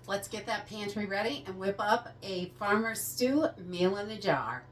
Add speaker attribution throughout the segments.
Speaker 1: Let's get that pantry ready and whip up a farmer's stew meal in a jar.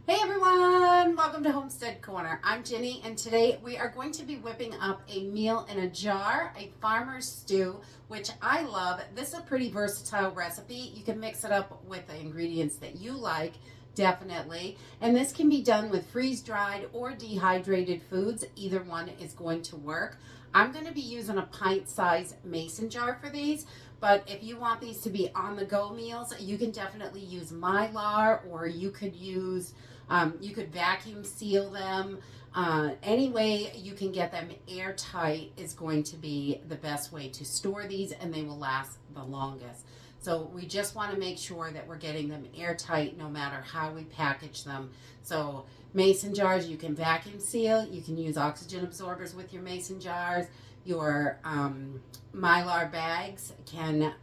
Speaker 1: Hey everyone, welcome to Homestead Corner. I'm Jenny, and today we are going to be whipping up a meal in a jar, a farmer's stew, which I love. This is a pretty versatile recipe. You can mix it up with the ingredients that you like, definitely. And this can be done with freeze-dried or dehydrated foods. Either one is going to work. I'm going to be using a pint-sized mason jar for these, but if you want these to be on-the-go meals, you can definitely use Mylar, or you could use you could vacuum seal them. Any way you can get them airtight is going to be the best way to store these, and they will last the longest. So we just want to make sure that we're getting them airtight no matter how we package them. So mason jars, you can vacuum seal. You can use oxygen absorbers with your mason jars. Your Mylar bags,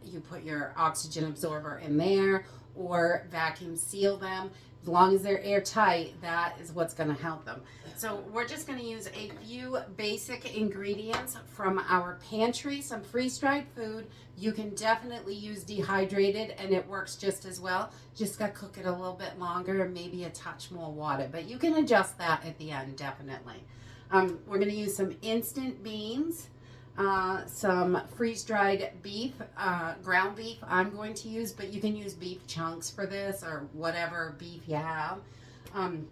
Speaker 1: you put your oxygen absorber in there or vacuum seal them. As long as they're airtight, that is what's going to help them. So we're just going to use a few basic ingredients from our pantry, some freeze-dried food. You can definitely use dehydrated and it works just as well. Just got to cook it a little bit longer and maybe a touch more water, but you can adjust that at the end, definitely. We're going to use some instant beans, some freeze-dried beef, ground beef I'm going to use, but you can use beef chunks for this or whatever beef you have.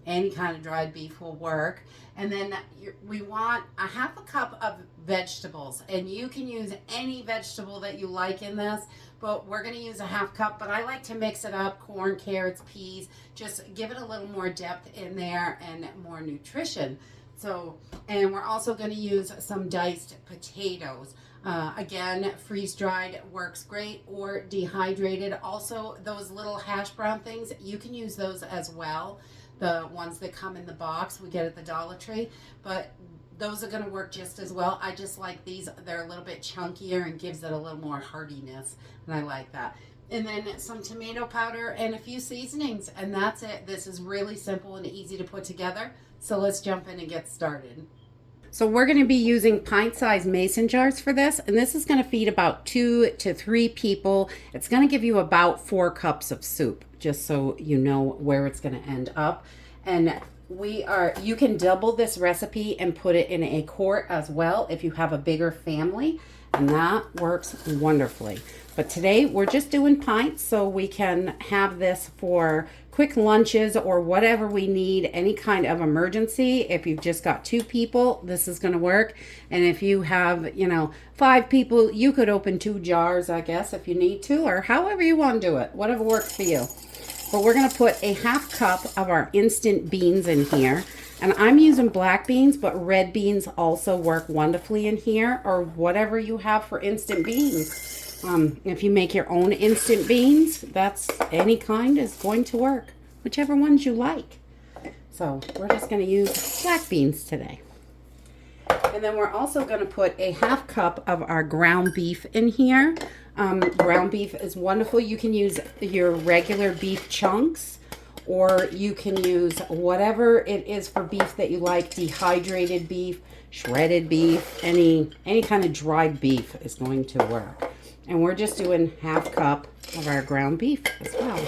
Speaker 1: Any kind of dried beef will work. And then we want a half a cup of vegetables, and you can use any vegetable that you like in this, but we're going to use a half cup, but I like to mix it up: corn, carrots, peas, just give it a little more depth in there and more nutrition. So, and we're also going to use some diced potatoes. Again, freeze-dried works great, or dehydrated. Also, those little hash brown things, you can use those as well. The ones that come in the box we get at the Dollar Tree, but those are going to work just as well. I just like these. They're a little bit chunkier and gives it a little more heartiness, and I like that. And then some tomato powder and a few seasonings, and that's it. This is really simple and easy to put together. So let's jump in and get started. So we're going to be using pint-sized mason jars for this, and this is going to feed about 2 to 3 people. It's going to give you about 4 cups of soup, just so you know where it's going to end up. And you can double this recipe and put it in a quart as well if you have a bigger family, and that works wonderfully. But today we're just doing pints, so we can have this for quick lunches or whatever we need, any kind of emergency. If you've just got 2 people, this is going to work. And if you have, 5 people, you could open 2 jars, I guess, if you need to, or however you want to do it, whatever works for you. But we're going to put a half cup of our instant beans in here. And I'm using black beans, but red beans also work wonderfully in here, or whatever you have for instant beans. If you make your own instant beans, that's any kind is going to work, whichever ones you like. So we're just going to use black beans today. And then we're also going to put a half cup of our ground beef in here. Ground beef is wonderful. You can use your regular beef chunks, or you can use whatever it is for beef that you like. Dehydrated beef, shredded beef, any kind of dried beef is going to work. And we're just doing half cup of our ground beef as well.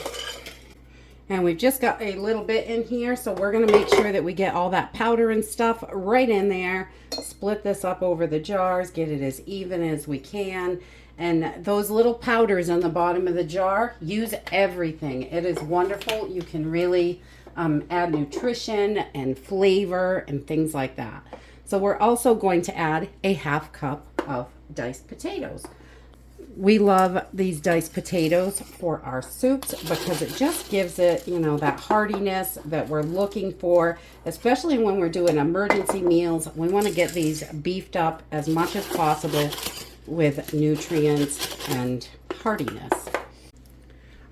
Speaker 1: And we've just got a little bit in here, so we're going to make sure that we get all that powder and stuff right in there. Split this up over the jars, get it as even as we can. And those little powders on the bottom of the jar, use everything. It is wonderful. You can really add nutrition and flavor and things like that. So we're also going to add a half cup of diced potatoes. We love these diced potatoes for our soups because it just gives it, that heartiness that we're looking for, especially when we're doing emergency meals. We want to get these beefed up as much as possible with nutrients and heartiness.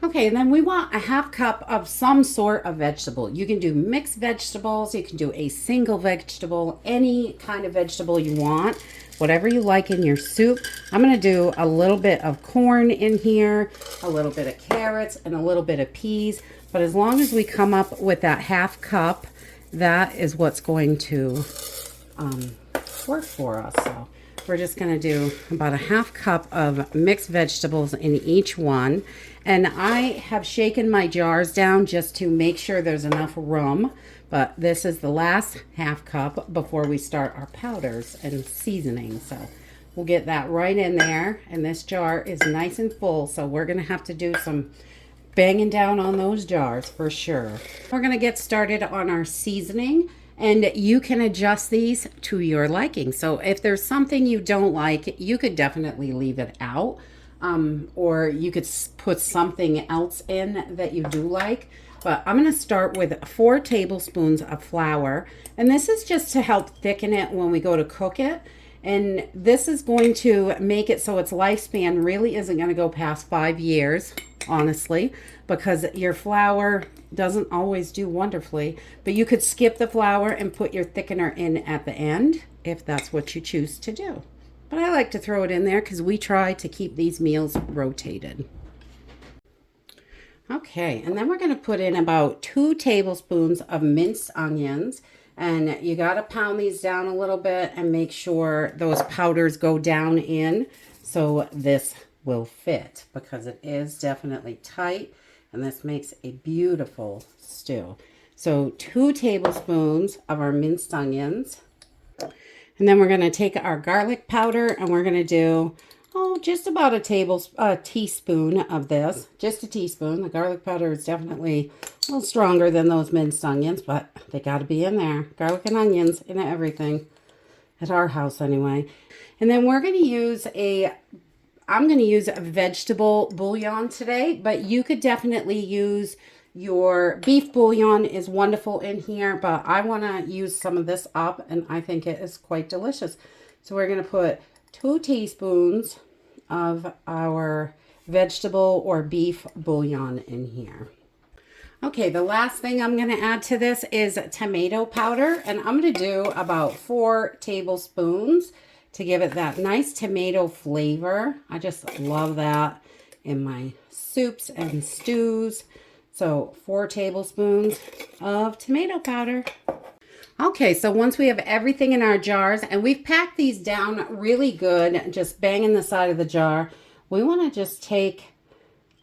Speaker 1: Okay, and then we want a half cup of some sort of vegetable. You can do mixed vegetables, you can do a single vegetable, any kind of vegetable you want, whatever you like in your soup. I'm going to do a little bit of corn in here, a little bit of carrots, and a little bit of peas. But as long as we come up with that half cup, that is what's going to work for us. So we're just going to do about a half cup of mixed vegetables in each one. And I have shaken my jars down just to make sure there's enough room. But this is the last half cup before we start our powders and seasoning. So we'll get that right in there. And this jar is nice and full. So we're going to have to do some banging down on those jars for sure. We're going to get started on our seasoning. And you can adjust these to your liking. So if there's something you don't like, you could definitely leave it out. Or you could put something else in that you do like. But I'm going to start with 4 tablespoons of flour. And this is just to help thicken it when we go to cook it. And this is going to make it so its lifespan really isn't going to go past 5 years, honestly, because your flour doesn't always do wonderfully. But you could skip the flour and put your thickener in at the end if that's what you choose to do. But I like to throw it in there because we try to keep these meals rotated. Okay, and then we're going to put in about 2 tablespoons of minced onions. And you got to pound these down a little bit and make sure those powders go down in so this will fit, because it is definitely tight and this makes a beautiful stew. So 2 tablespoons of our minced onions. And then we're going to take our garlic powder and we're going to do, just about a teaspoon of this. Just a teaspoon. The garlic powder is definitely a little stronger than those minced onions, but they got to be in there. Garlic and onions in everything. At our house anyway. And then we're going to use I'm going to use a vegetable bouillon today, but you could definitely use your beef bouillon is wonderful in here, but I want to use some of this up and I think it is quite delicious. So we're going to put 2 teaspoons of our vegetable or beef bouillon in here. Okay, the last thing I'm going to add to this is tomato powder, and I'm going to do about 4 tablespoons to give it that nice tomato flavor. I just love that in my soups and stews. So 4 tablespoons of tomato powder. Okay, so once we have everything in our jars, and we've packed these down really good, just banging the side of the jar, we want to just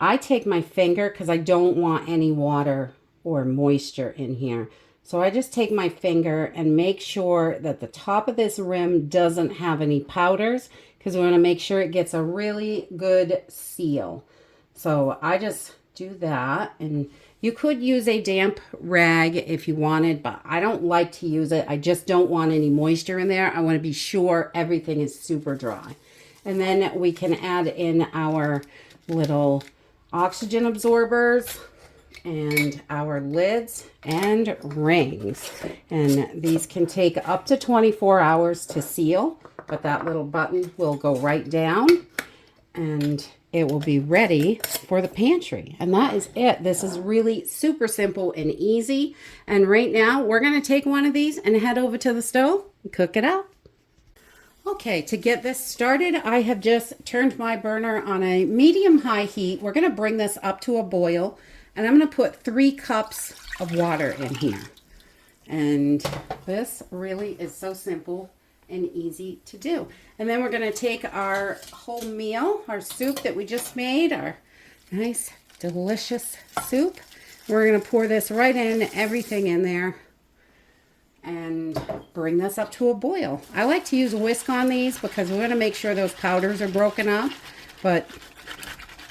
Speaker 1: I take my finger because I don't want any water or moisture in here. So I just take my finger and make sure that the top of this rim doesn't have any powders, because we want to make sure it gets a really good seal. So I just do that, and you could use a damp rag if you wanted, but I don't like to use it. I just don't want any moisture in there. I want to be sure everything is super dry. And then we can add in our little oxygen absorbers and our lids and rings. And these can take up to 24 hours to seal, but that little button will go right down and it will be ready for the pantry. And that is it. This is really super simple and easy. And right now we're going to take one of these and head over to the stove and cook it out. Okay, to get this started, I have just turned my burner on a medium-high heat. We're going to bring this up to a boil, and I'm going to put 3 cups of water in here. And this really is so simple and easy to do. And then we're going to take our whole meal, our soup that we just made, our nice, delicious soup. We're going to pour this right in, everything in there, and bring this up to a boil. I like to use a whisk on these because we're going to make sure those powders are broken up, but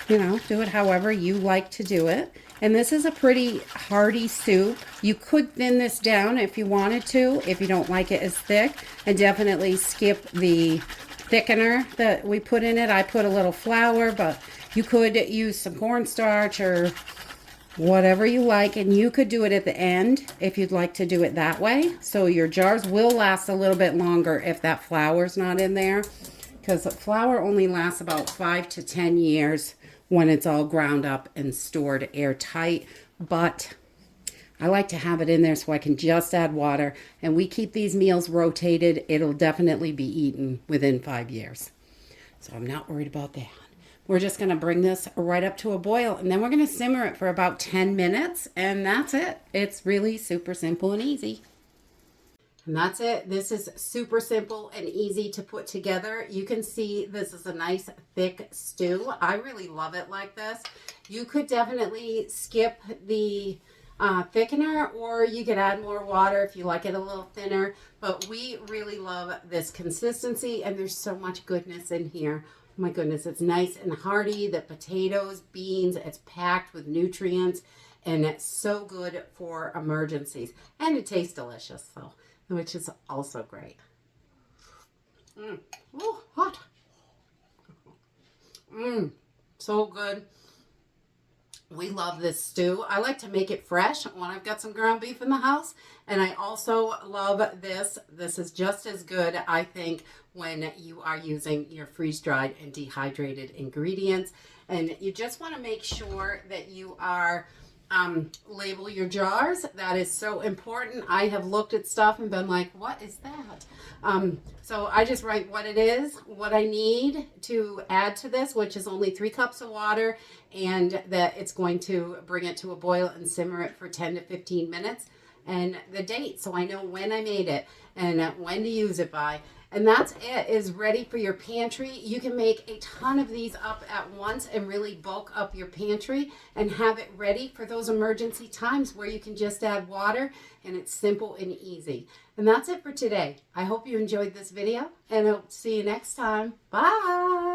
Speaker 1: you know, do it however you like to do it. And this is a pretty hearty soup. You could thin this down if you wanted to, if you don't like it as thick, and definitely skip the thickener that we put in it. I put a little flour, but you could use some cornstarch or whatever you like, and you could do it at the end if you'd like to do it that way. So your jars will last a little bit longer if that flour's not in there, because flour only lasts about 5 to 10 years when it's all ground up and stored airtight. But I like to have it in there so I can just add water. And we keep these meals rotated. It'll definitely be eaten within 5 years. So I'm not worried about that. We're just going to bring this right up to a boil, and then we're going to simmer it for about 10 minutes, and that's it. It's really super simple and easy. And that's it. This is super simple and easy to put together. You can see this is a nice thick stew. I really love it like this. You could definitely skip the thickener, or you could add more water if you like it a little thinner, but we really love this consistency, and there's so much goodness in here. Oh my goodness, it's nice and hearty. The potatoes, beans, it's packed with nutrients, and it's so good for emergencies, and it tastes delicious, so, which is also great. Oh, hot. So good. We love this stew. I like to make it fresh when I've got some ground beef in the house. And I also love this. This is just as good, I think, when you are using your freeze-dried and dehydrated ingredients. And you just want to make sure that you are label your jars. That is so important. I have looked at stuff and been like, what is that? So I just write what it is, what I need to add to this, which is only 3 cups of water, and that it's going to bring it to a boil and simmer it for 10 to 15 minutes, and the date, so I know when I made it and when to use it by. And that's it, is ready for your pantry. You can make a ton of these up at once and really bulk up your pantry and have it ready for those emergency times where you can just add water, and it's simple and easy. And that's it for today. I hope you enjoyed this video, and I'll see you next time. Bye.